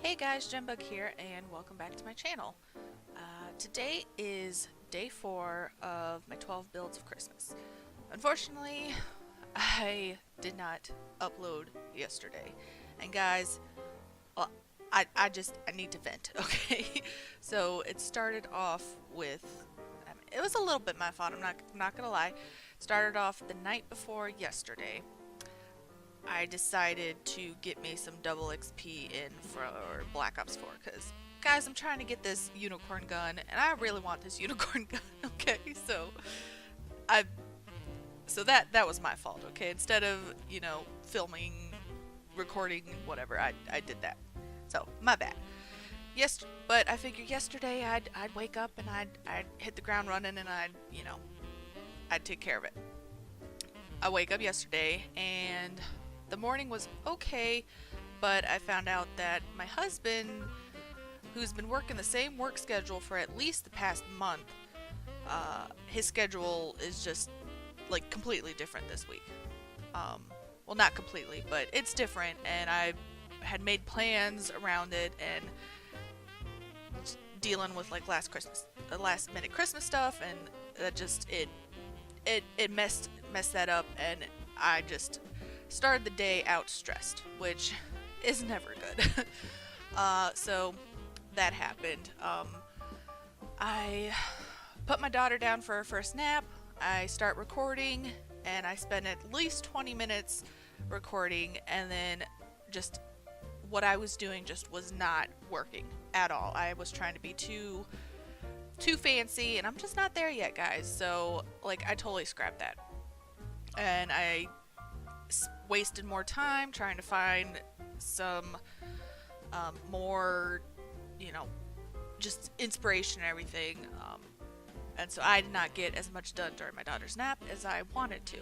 Hey guys, jennabugger here, and welcome back to my channel. Today is day 4 of my 12 builds of Christmas. Unfortunately, I did not upload yesterday. And guys, well, I need to vent, okay? So it started off with, it was a little bit my fault, I'm not gonna lie. Started off the night before yesterday. I decided to get me some double XP in for Black Ops 4 because, guys, I'm trying to get this unicorn gun and I really want this unicorn gun, okay? So that was my fault, okay? Instead of, filming, recording, whatever, I did that. So, my bad. Yes, but I figured yesterday I'd wake up and I'd hit the ground running and I'd take care of it. I wake up yesterday and the morning was okay, but I found out that my husband, who's been working the same work schedule for at least the past month, his schedule is just like completely different this week. Well, not completely, but it's different, and I had made plans around it and dealing with like last minute Christmas stuff, and that just it messed that up, and I just started the day out stressed, which is never good. So that happened. I put my daughter down for her first nap. I start recording, and I spend at least 20 minutes recording, and then just what I was doing just was not working at all. I was trying to be too fancy, and I'm just not there yet, guys. So like, I totally scrapped that, and I wasted more time trying to find some more, just inspiration and everything. And so I did not get as much done during my daughter's nap as I wanted to.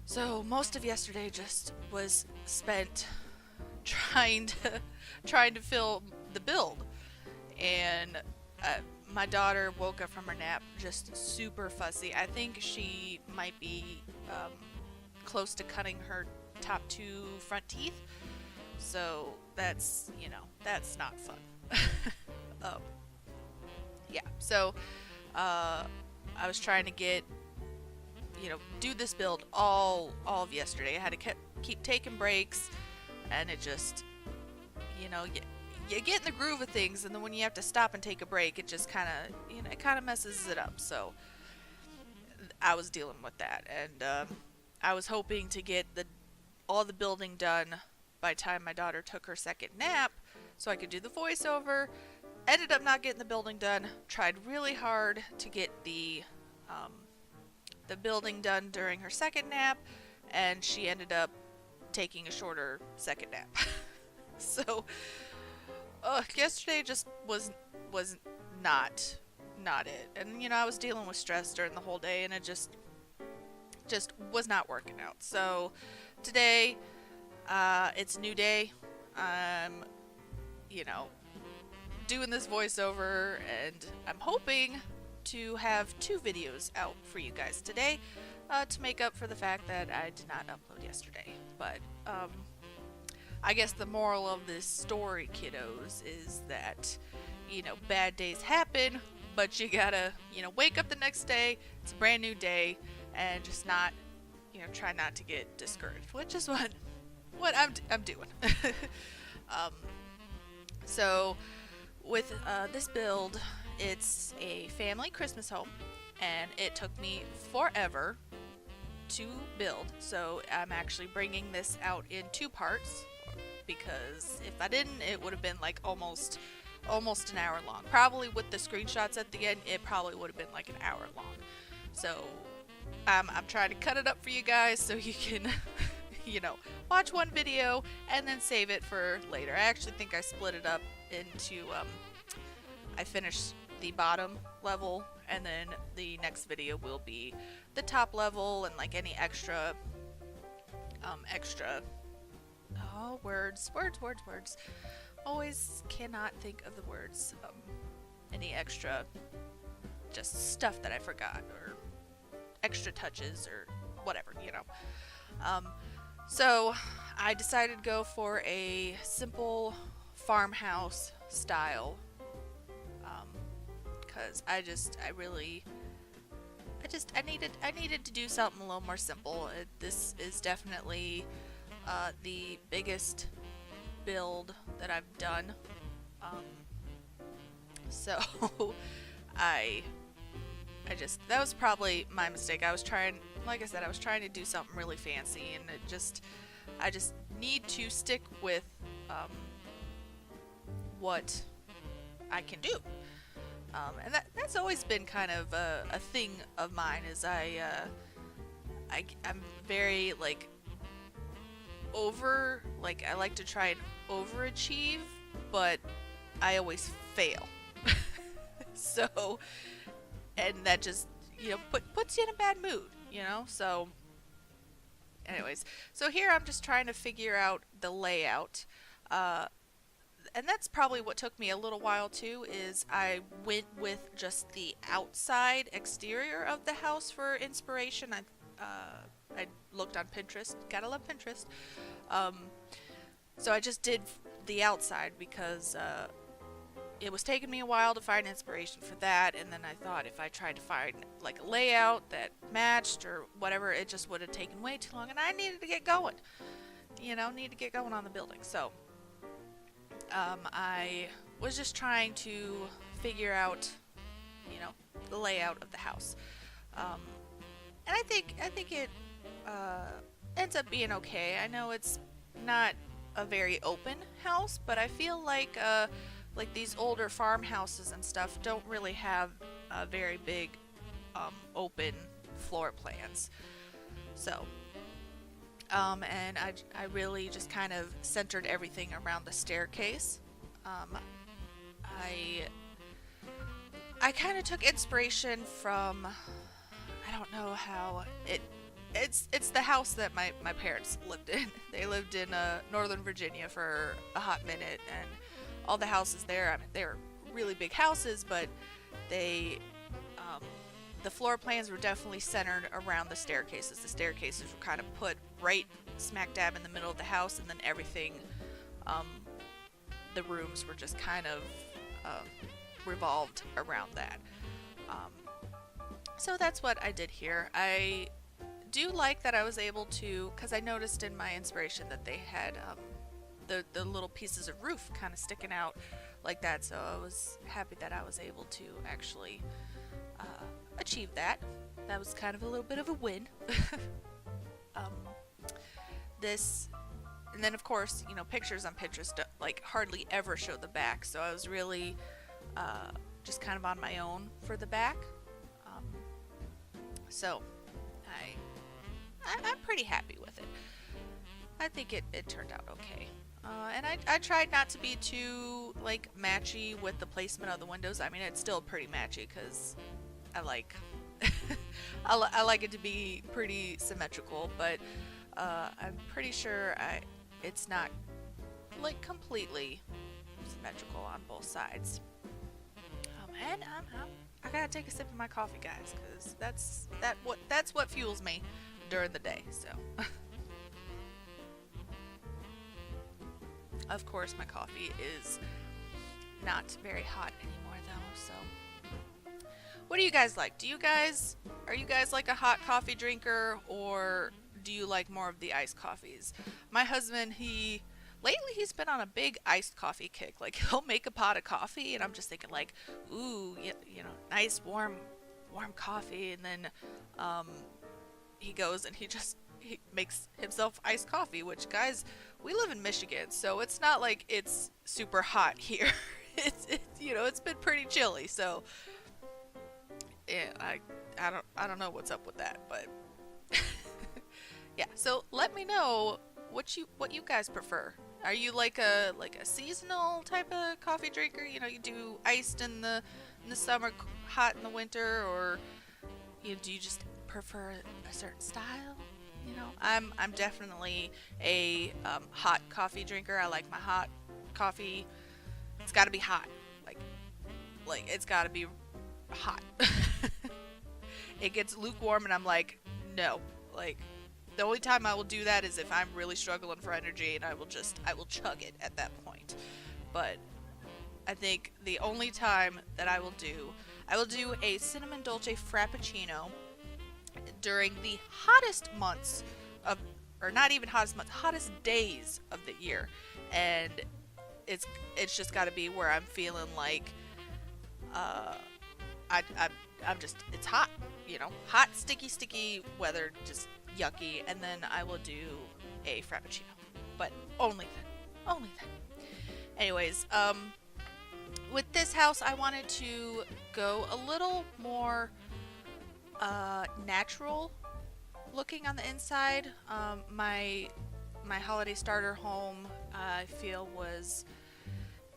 So most of yesterday just was spent trying to fill the build. And my daughter woke up from her nap just super fussy. I think she might be close to cutting her top 2 front teeth, so that's not fun. Yeah, so I was trying to get do this build all of yesterday. I had to keep taking breaks, and it just you get in the groove of things, and then when you have to stop and take a break, it just kind of messes it up. So I was dealing with that, and I was hoping to get all the building done by the time my daughter took her second nap, so I could do the voiceover. Ended up not getting the building done. Tried really hard to get the building done during her second nap, and she ended up taking a shorter second nap. So yesterday just was not it, and I was dealing with stress during the whole day, and it just was not working out. So today, it's a new day. I'm, doing this voiceover, and I'm hoping to have 2 videos out for you guys today, to make up for the fact that I did not upload yesterday. But I guess the moral of this story, kiddos, is that bad days happen, but you gotta wake up the next day. It's a brand new day, and just not try not to get discouraged, which is what I'm doing. So with this build, it's a family Christmas home, and it took me forever to build. So I'm actually bringing this out in 2 parts, because if I didn't, it would have been like almost an hour long. Probably with the screenshots at the end, it probably would have been like an hour long. So I'm trying to cut it up for you guys so you can watch one video and then save it for later. I actually think I split it up into I finished the bottom level, and then the next video will be the top level, and like any extra words. Always cannot think of the words. Any extra just stuff that I forgot, or extra touches, or whatever, So I decided to go for a simple farmhouse style, because I needed to do something a little more simple. This is definitely the biggest build that I've done. Um, so I that was probably my mistake. I was trying, like I said, I was trying to do something really fancy, and I just need to stick with what I can do. And that's always been kind of a thing of mine. Is I'm very like I like to try and overachieve, but I always fail. So, and that just, puts you in a bad mood, So, anyways, so here I'm just trying to figure out the layout. And that's probably what took me a little while too, is I went with just the outside exterior of the house for inspiration. I looked on Pinterest. Gotta love Pinterest. So I just did the outside because it was taking me a while to find inspiration for that, and then I thought if I tried to find like a layout that matched or whatever, it just would have taken way too long, and I needed to get going. Need to get going on the building. So I was just trying to figure out, the layout of the house, and I think it ends up being okay. I know it's not a very open house, but I feel like these older farmhouses and stuff don't really have very big open floor plans. So and I really just kind of centered everything around the staircase. I kind of took inspiration from, I don't know how it's the house that my parents lived in. They lived in Northern Virginia for a hot minute, and all the houses there, I mean, they're really big houses, but they the floor plans were definitely centered around the staircases. The staircases were kind of put right smack dab in the middle of the house, and then everything, the rooms were just kind of revolved around that. So that's what I did here. I do like that I was able to, because I noticed in my inspiration that they had the little pieces of roof kind of sticking out like that, so I was happy that I was able to actually achieve that. That was kind of a little bit of a win. And then of course, pictures on Pinterest hardly ever show the back, so I was really just kind of on my own for the back. So I'm pretty happy with it. I think it turned out okay. And I tried not to be too matchy with the placement of the windows. I mean, it's still pretty matchy because I like I like it to be pretty symmetrical, but I'm pretty sure it's not completely symmetrical on both sides. And I gotta take a sip of my coffee, guys, because that's what fuels me during the day. So of course my coffee is not very hot anymore though. So what do you guys like? Are you guys like a hot coffee drinker, or do you like more of the iced coffees? My husband, lately he's been on a big iced coffee kick. He'll make a pot of coffee, and I'm just thinking ooh, nice warm coffee, and then he goes and he makes himself iced coffee, which, guys, we live in Michigan, so it's not like it's super hot here. It's been pretty chilly, so yeah, I don't know what's up with that, but yeah. So let me know what you guys prefer. Are you like a seasonal type of coffee drinker? You do iced in the summer, hot in the winter, or do you just prefer a certain style? I'm definitely a hot coffee drinker. I like my hot coffee. It's got to be hot. Like it's got to be hot. It gets lukewarm and I'm like, no. The only time I will do that is if I'm really struggling for energy, and I will chug it at that point. but I think the only time that I will do a cinnamon dolce frappuccino during the hottest months of, or not even hottest months, hottest days of the year, and it's it's just got to be where I'm feeling like, uh, I'm just, it's hot, hot, sticky weather, just yucky, and then I will do a frappuccino, but only then, only then. Anyways, with this house, I wanted to go a little more natural looking on the inside. My holiday starter home, I feel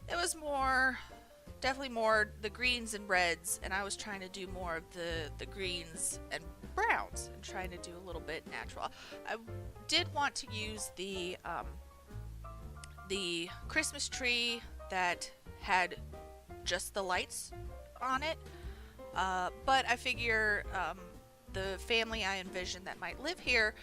it was more, definitely more the greens and reds, and I was trying to do more of the greens and browns and trying to do a little bit natural. I did want to use the Christmas tree that had just the lights on it, but I figure the family I envision that might live here,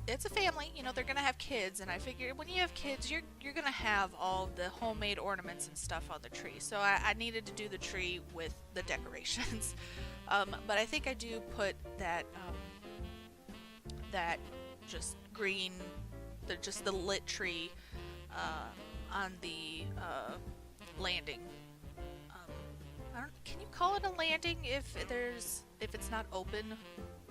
it's a family, they're gonna have kids, and I figure when you have kids, you're gonna have all the homemade ornaments and stuff on the tree. So I needed to do the tree with the decorations, but I think I do put that just green, just the lit tree on the landing. Can you call it a landing if it's not open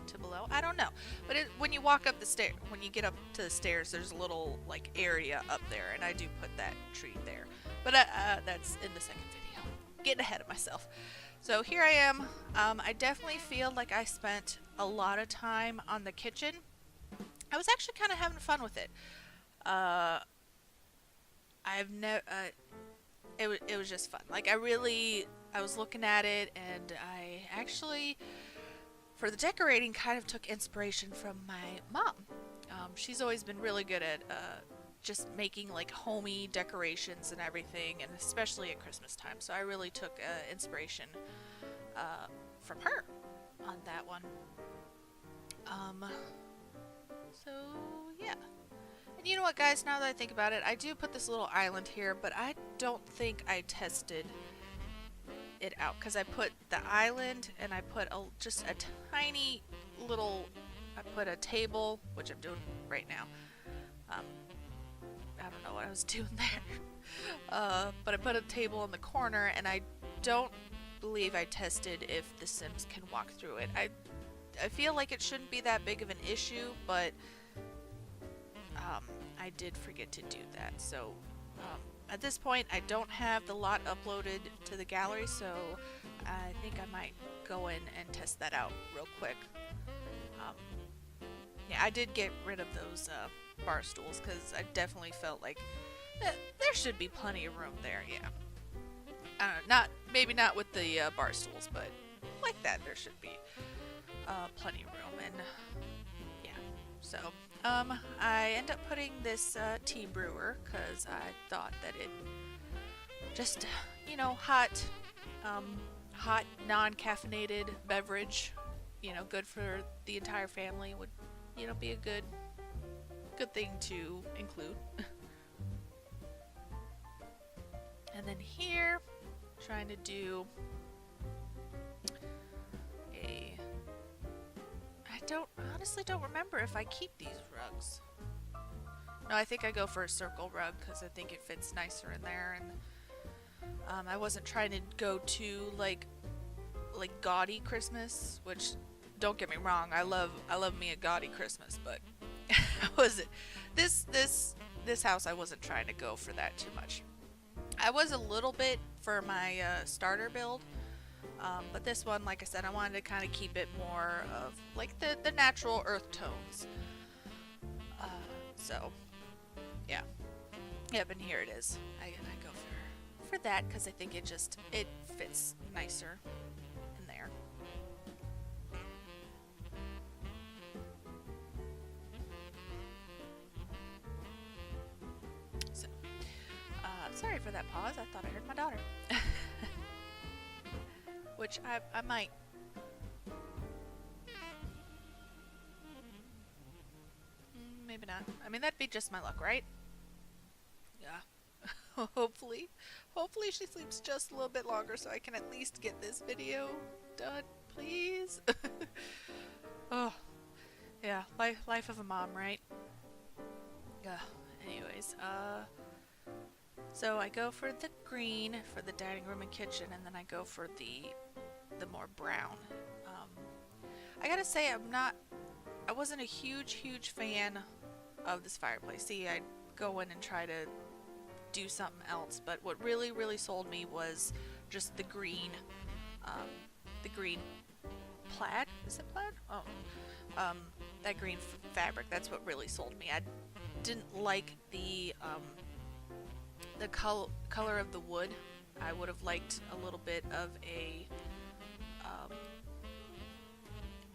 to below? I don't know, but when you walk up the stair, when you get up to the stairs, there's a little like area up there, and I do put that tree there. But that's in the second video. Getting ahead of myself. So here I am. I definitely feel like I spent a lot of time on the kitchen. I was actually kind of having fun with it. It was just fun. Like I was looking at it, and I actually, for the decorating, kind of took inspiration from my mom. She's always been really good at just making like homey decorations and everything, and especially at Christmas time. So I really took inspiration from her on that one. So yeah. And you know what, guys, now that I think about it, I do put this little island here, but I don't think I tested it out, because I put the island and I put just a tiny little, I put a table, which I'm doing right now. I don't know what I was doing there. But I put a table in the corner, and I don't believe I tested if the Sims can walk through it. I feel like it shouldn't be that big of an issue, but I did forget to do that. So at this point, I don't have the lot uploaded to the gallery, so I think I might go in and test that out real quick. Yeah, I did get rid of those bar stools, because I definitely felt like there should be plenty of room there. Yeah, I don't know, maybe not with the bar stools, but like that there should be plenty of room. And yeah, so I end up putting this tea brewer, because I thought that it just, hot non-caffeinated beverage, good for the entire family, would be a good thing to include. And then here, trying to do honestly don't remember if I keep these rugs. No, I think I go for a circle rug, because I think it fits nicer in there, and I wasn't trying to go to like gaudy Christmas, which, don't get me wrong, I love me a gaudy Christmas, but this house, I wasn't trying to go for that too much. I was a little bit for my starter build, but this one, like I said, I wanted to kind of keep it more of like the natural earth tones. So yeah, yep, and here it is. I go for that, because I think it fits nicer in there. So sorry for that pause. I thought I heard my daughter. Which I might. Maybe not. not? I mean, that'd be just my luck, right? Yeah. Hopefully she sleeps just a little bit longer so I can at least get this video done, please. Oh, yeah, life of a mom, right? Yeah. Anyways, so I go for the green for the dining room and kitchen, and then I go for the more brown. I gotta say, I wasn't a huge fan of this fireplace. See, I'd go in and try to do something else, but what really sold me was just um, the green plaid. Is it plaid? Oh, that green fabric. That's what really sold me. I didn't like the color of the wood. I would have liked a little bit of a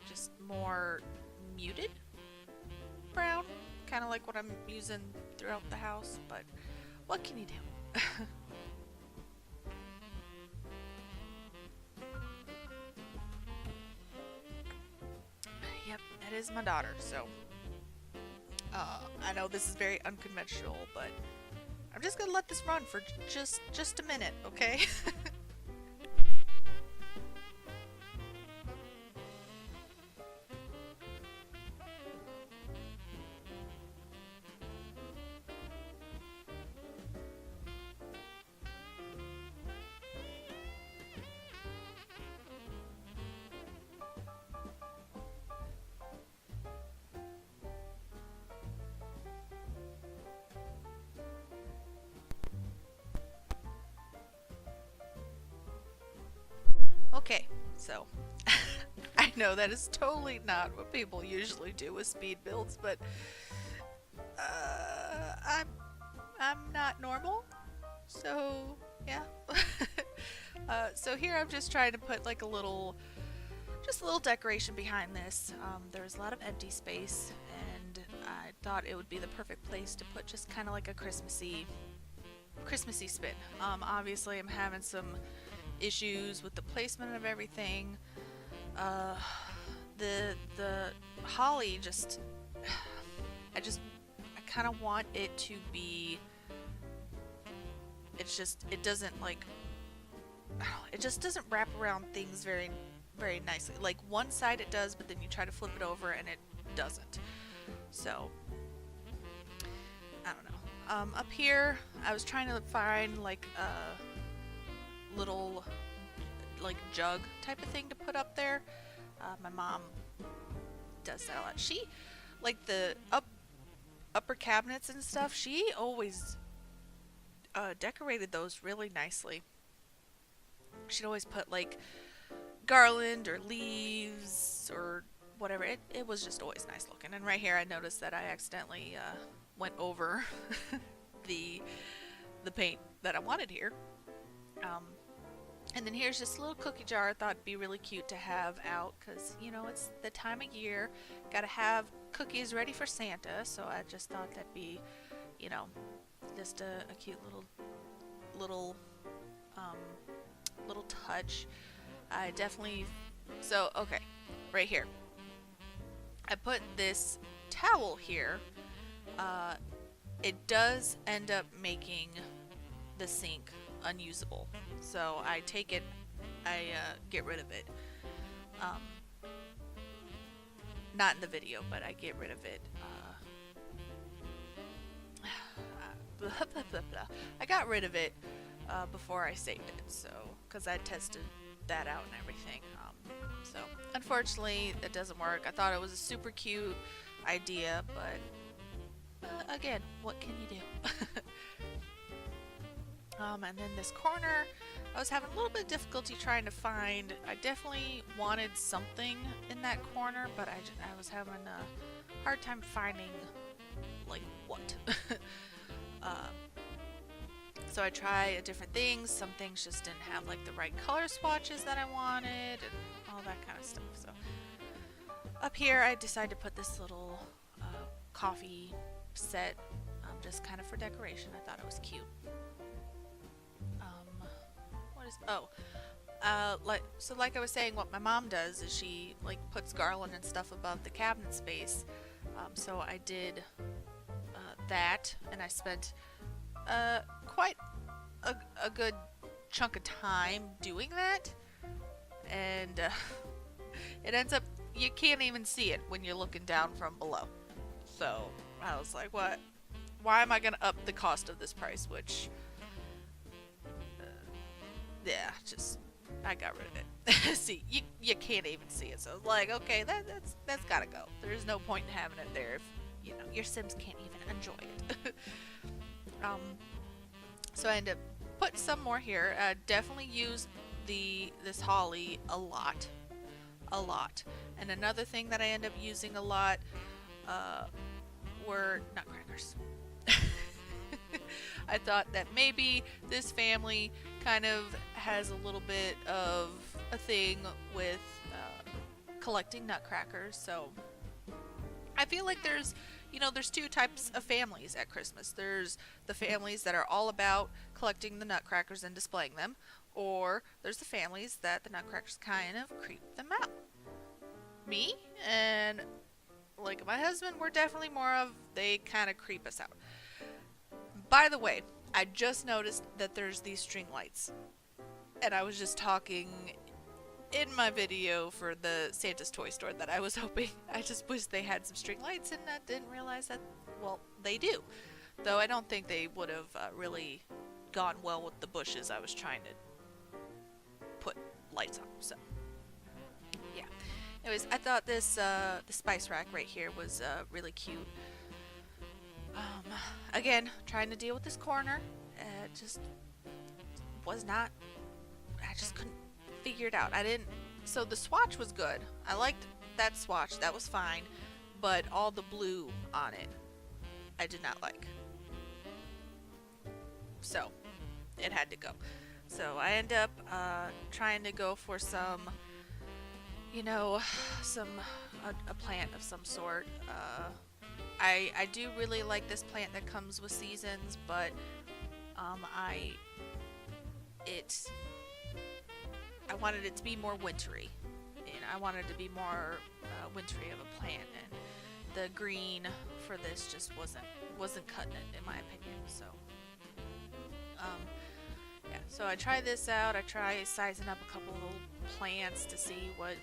just more muted brown, kind of like what I'm using throughout the house, but what can you do? Yep, that is my daughter, so I know this is very unconventional, but I'm just gonna let this run for just a minute, okay? Okay, so I know that is totally not what people usually do with speed builds, but I'm not normal, so yeah. So here I'm just trying to put like just a little decoration behind this. There's a lot of empty space, and I thought it would be the perfect place to put just kind of like a Christmassy spin. Obviously I'm having some issues with the placement of everything. The holly just I kind of want it to be. It doesn't like. It just doesn't wrap around things very nicely. Like one side it does, but then you try to flip it over and it doesn't. So I don't know. Up here, I was trying to find like a little like jug type of thing to put up there. My mom does that a lot. She like the upper cabinets and stuff. She always decorated those really nicely. She'd always put like garland or leaves or whatever. It was just always nice looking. And right here I noticed that I accidentally went over the paint that I wanted here. And then here's just a little cookie jar I thought it'd be really cute to have out because, you know, it's the time of year. Gotta have cookies ready for Santa, so I just thought that'd be, you know, just a cute little touch. I definitely... So, okay, right here. I put this towel here. It does end up making the sink unusable. So I take it, I get rid of it. Not in the video, but I get rid of it. Blah, blah, blah, blah. I got rid of it before I saved it, so because I tested that out and everything. So unfortunately, it doesn't work. I thought it was a super cute idea, but again, what can you do? And then this corner, I was having a little bit of difficulty trying to find. I definitely wanted something in that corner, but I was having a hard time finding, like, what. So I tried different things. Some things just didn't have, like, the right color swatches that I wanted, and all that kind of stuff. So up here, I decided to put this little coffee set, just kind of for decoration. I thought it was cute. Like I was saying, what my mom does is she like puts garland and stuff above the cabinet space. So I did that, and I spent quite a good chunk of time doing that, and it ends up you can't even see it when you're looking down from below. So I was like, what? Why am I gonna up the cost of this price? Which, yeah, just I got rid of it. See, you can't even see it. So I was like, okay, that's gotta go. There's no point in having it there if your Sims can't even enjoy it. So I ended up put some more here. Definitely use this holly a lot. And another thing that I end up using a lot were nutcrackers. I thought that maybe this family kind of has a little bit of a thing with collecting nutcrackers, so I feel like there's two types of families at Christmas. There's the families that are all about collecting the nutcrackers and displaying them, or there's the families that the nutcrackers kind of creep them out. Me and like my husband, we're definitely more of they kind of creep us out. By the way, I just noticed that there's these string lights, and I was just talking in my video for the Santa's toy store that I was hoping, I just wish they had some string lights, and I didn't realize that, well, they do. Though I don't think they would have really gone well with the bushes I was trying to put lights on, so yeah. Anyways, I thought this the spice rack right here was really cute. Again, trying to deal with this corner, just was not, I just couldn't figure it out. So the swatch was good. I liked that swatch, that was fine, but all the blue on it, I did not like. So, it had to go. So I end up trying to go for some, a plant of some sort. I do really like this plant that comes with seasons, but I wanted it to be more wintry. I wanted to be more wintry of a plant, and the green for this just wasn't cutting it, in my opinion. So yeah, so I tried this out. I tried sizing up a couple little plants to see what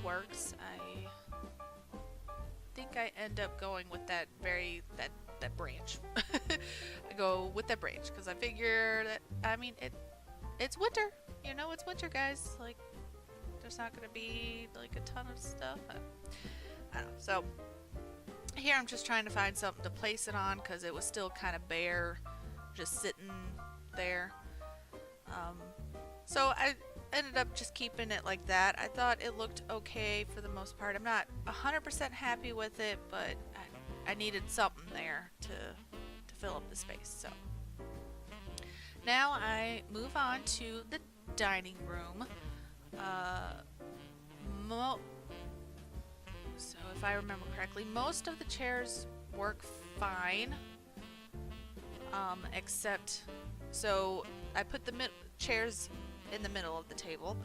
works. I think I end up going with that branch. I go with that branch because I figure that, it's winter. It's winter, guys. Like, there's not gonna be like a ton of stuff. I don't know. So here I'm just trying to find something to place it on because it was still kind of bare, just sitting there. So I ended up just keeping it like that. I thought it looked okay for the most part. I'm not 100% happy with it, but I needed something there to fill up the space. So now I move on to the dining room. So if I remember correctly, most of the chairs work fine, except, so I put the chairs in the middle of the table,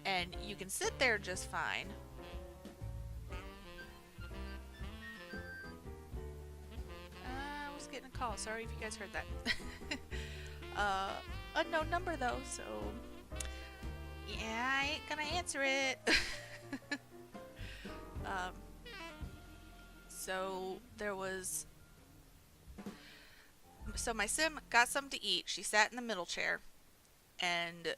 and you can sit there just fine. I was getting a call. Sorry if you guys heard that. Unknown number though, so yeah, I ain't gonna answer it. So my sim got something to eat. She sat in the middle chair, and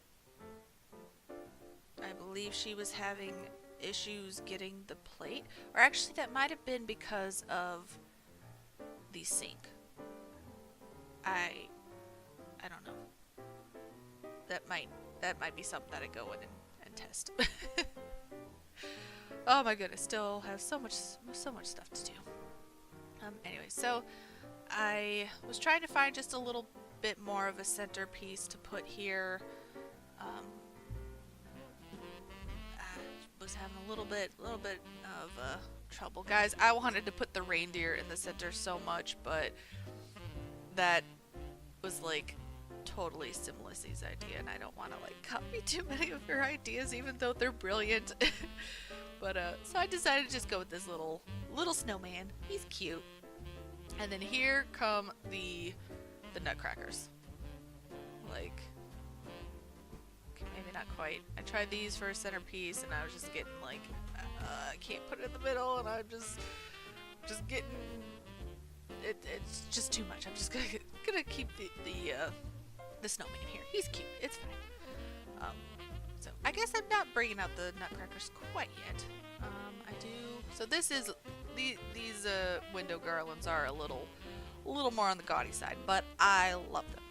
I believe she was having issues getting the plate, or actually that might have been because of the sink. I don't know. That might be something that I go in and test. Oh my goodness, still have so much stuff to do. Anyway, so I was trying to find just a little bit more of a centerpiece to put here. I was having a little bit of trouble, guys. I wanted to put the reindeer in the center so much, but that was like totally Simlissy's idea, and I don't want to like copy too many of her ideas, even though they're brilliant. But so I decided to just go with this little snowman. He's cute. And then here come the nutcrackers. Like, okay, maybe not quite. I tried these for a centerpiece, and I was just getting like, I can't put it in the middle, and I'm just getting it's just too much. I'm just gonna keep the snowman here. He's cute. It's fine. So I guess I'm not bringing out the nutcrackers quite yet. I do. So this is these window garlands are a little more on the gaudy side, but I love them.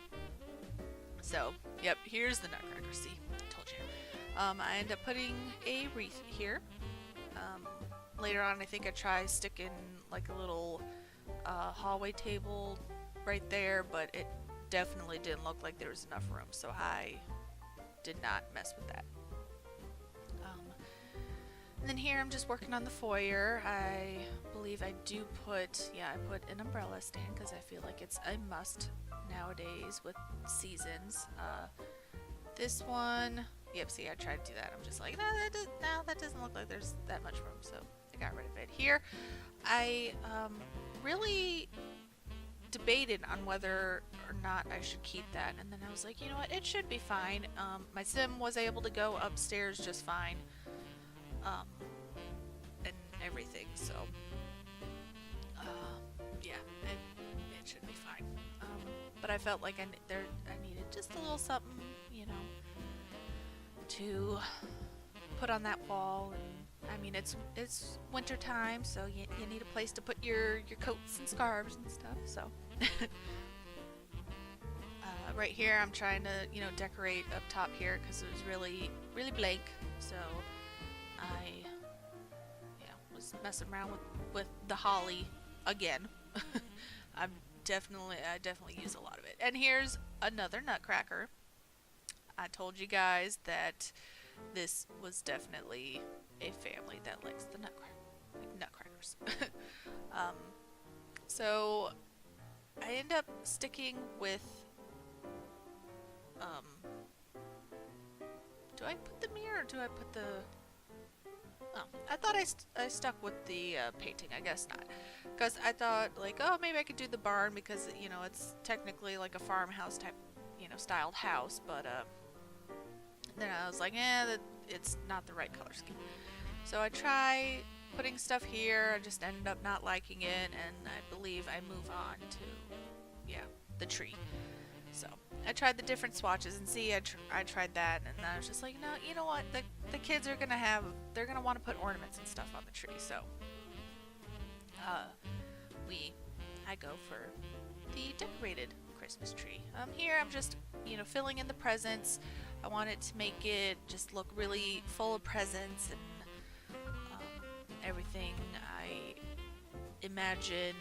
So yep, here's the nutcracker. See, I told you. I end up putting a wreath here. Later on, I think I tried sticking like a little hallway table right there, but it definitely didn't look like there was enough room, so I did not mess with that. And then here I'm just working on the foyer. I believe I do put, I put an umbrella stand because I feel like it's a must nowadays with seasons. This one, yep, see, I tried to do that. I'm just like, no, that doesn't look like there's that much room, so I got rid of it. Here, I really debated on whether or not I should keep that, and then I was like, you know what, it should be fine. My sim was able to go upstairs just fine, and everything, so yeah, it should be fine. But I felt like I needed just a little something, you know, to put on that wall. And I mean, it's winter time, so you need a place to put your coats and scarves and stuff. So right here, I'm trying to, you know, decorate up top here because it was really blank. So I was messing around with the holly again. I definitely use a lot of it. And here's another nutcracker. I told you guys that this was definitely a family that likes the nutcrackers. So I end up sticking with do I put the mirror or do I put the I thought I stuck with the painting. I guess not, because I thought like, oh, maybe I could do the barn because, you know, it's technically like a farmhouse type, you know, styled house, but then I was like, it's not the right color scheme. So I try putting stuff here. I just ended up not liking it, and I believe I move on to the tree. So I tried the different swatches, and see, I tried that, and I was just like, no, you know what, the kids are they're gonna want to put ornaments and stuff on the tree, so I go for the decorated Christmas tree. Here I'm just, you know, filling in the presents. I want it to make it just look really full of presents and everything. I imagine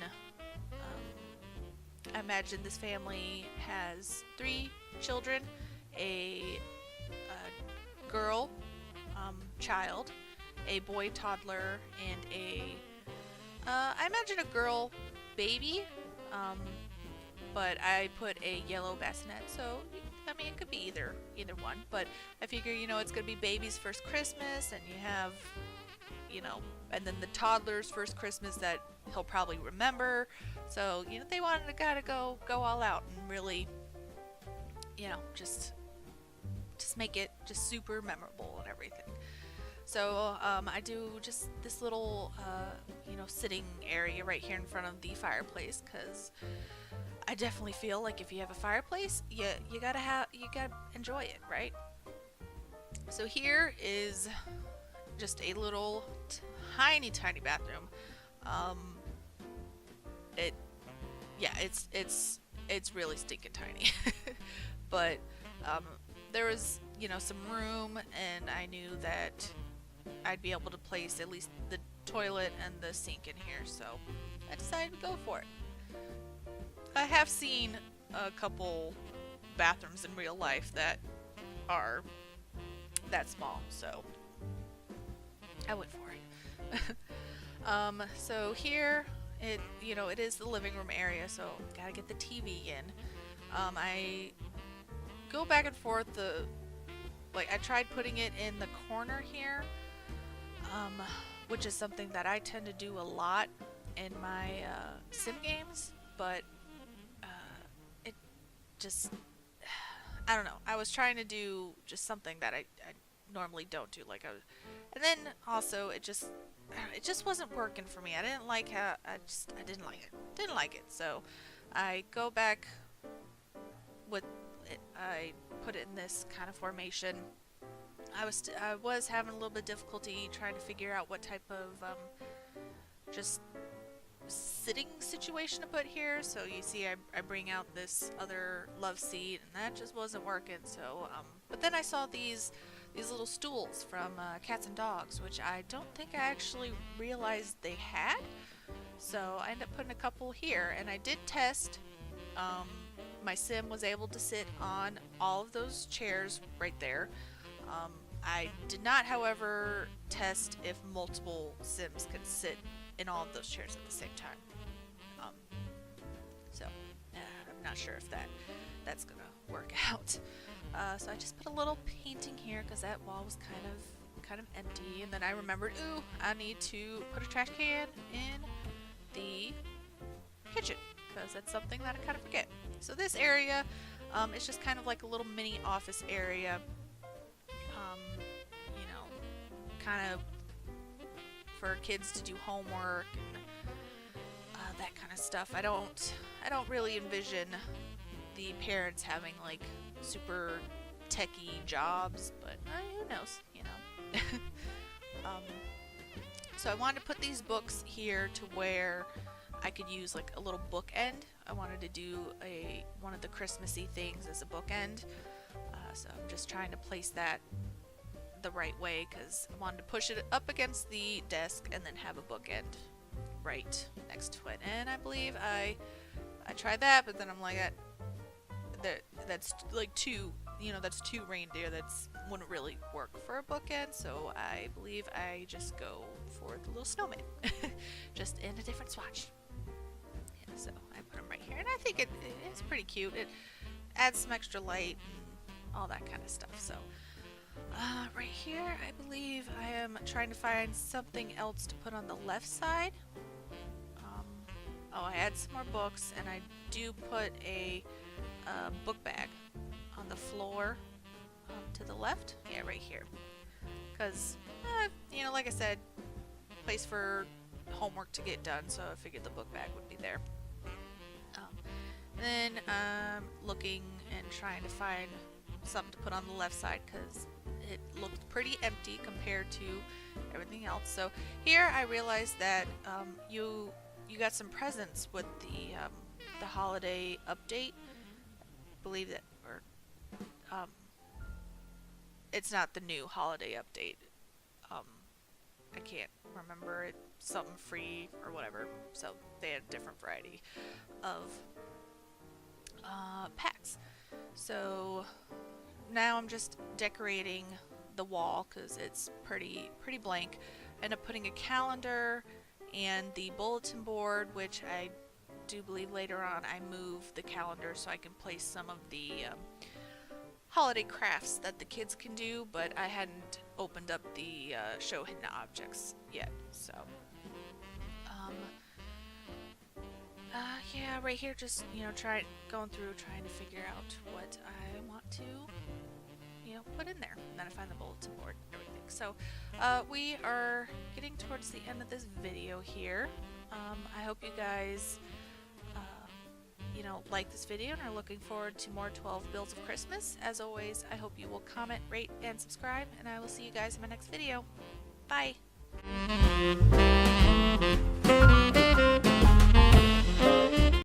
this family has 3 children, a girl child, a boy toddler, and I imagine a girl baby, but I put a yellow bassinet, so I mean, it could be either one, but I figure, you know, it's gonna be baby's first Christmas, and you have, you know, and then the toddler's first Christmas that he'll probably remember. So, you know, they wanted to gotta go all out and really, you know, just make it just super memorable and everything. So I do just this little, you know, sitting area right here in front of the fireplace, because I definitely feel like if you have a fireplace, you gotta enjoy it, right? So here is just a little tiny bathroom. It's really stinking tiny. But there was, you know, some room, and I knew that I'd be able to place at least the toilet and the sink in here, so I decided to go for it. I have seen a couple bathrooms in real life that are that small, so I went for it. So here, it is the living room area, so gotta get the TV in. I go back and forth. I tried putting it in the corner here, um, which is something that I tend to do a lot in my sim games, but it just, I don't know. I was trying to do just something that I normally don't do, and then also it just wasn't working for me. I didn't like how I didn't like it. So I go back with it. I put it in this kind of formation. I was having a little bit of difficulty trying to figure out what type of just sitting situation to put here. So you see I bring out this other love seat, and that just wasn't working. So but then I saw these little stools from Cats and Dogs, which I don't think I actually realized they had. So I ended up putting a couple here, and I did test. My sim was able to sit on all of those chairs right there. I did not, however, test if multiple sims could sit in all of those chairs at the same time. So I'm not sure if that's gonna work out. So I just put a little painting here because that wall was kind of empty, and then I remembered, ooh, I need to put a trash can in the kitchen because that's something that I kind of forget. So this area, it's just kind of like a little mini office area. You know, kind of for kids to do homework and that kind of stuff. I don't really envision the parents having like super techie jobs, but who knows, you know. So I wanted to put these books here to where I could use like a little bookend. I wanted to do one of the Christmassy things as a bookend. So I'm just trying to place that the right way because I wanted to push it up against the desk and then have a bookend right next to it. And I believe I tried that, but then I'm like, that's like that's two reindeer. That's wouldn't really work for a bookend. So I believe I just go for the little snowman, just in a different swatch. Yeah, so I put them right here, and I think it is pretty cute. It adds some extra light and all that kind of stuff. So right here, I believe I am trying to find something else to put on the left side. Oh, I add some more books, and I do put a book bag on the floor to the left. Yeah, right here. Because, like I said, place for homework to get done, so I figured the book bag would be there. Then I'm looking and trying to find something to put on the left side because it looked pretty empty compared to everything else. So here I realized that you got some presents with the holiday update. I believe that, or it's not the new holiday update. I can't remember it. Something free or whatever. So they had a different variety of packs. So now I'm just decorating the wall because it's pretty blank. I end up putting a calendar and the bulletin board, which I do believe later on I move the calendar so I can place some of the holiday crafts that the kids can do, but I hadn't opened up the show hidden objects yet. So yeah, right here, just going through trying to figure out what I want to put in there, and then I find the bulletin board and everything. So we are getting towards the end of this video here. I hope you guys like this video and are looking forward to more 12 builds of Christmas. As always, I hope you will comment, rate, and subscribe, and I will see you guys in my next video. Bye!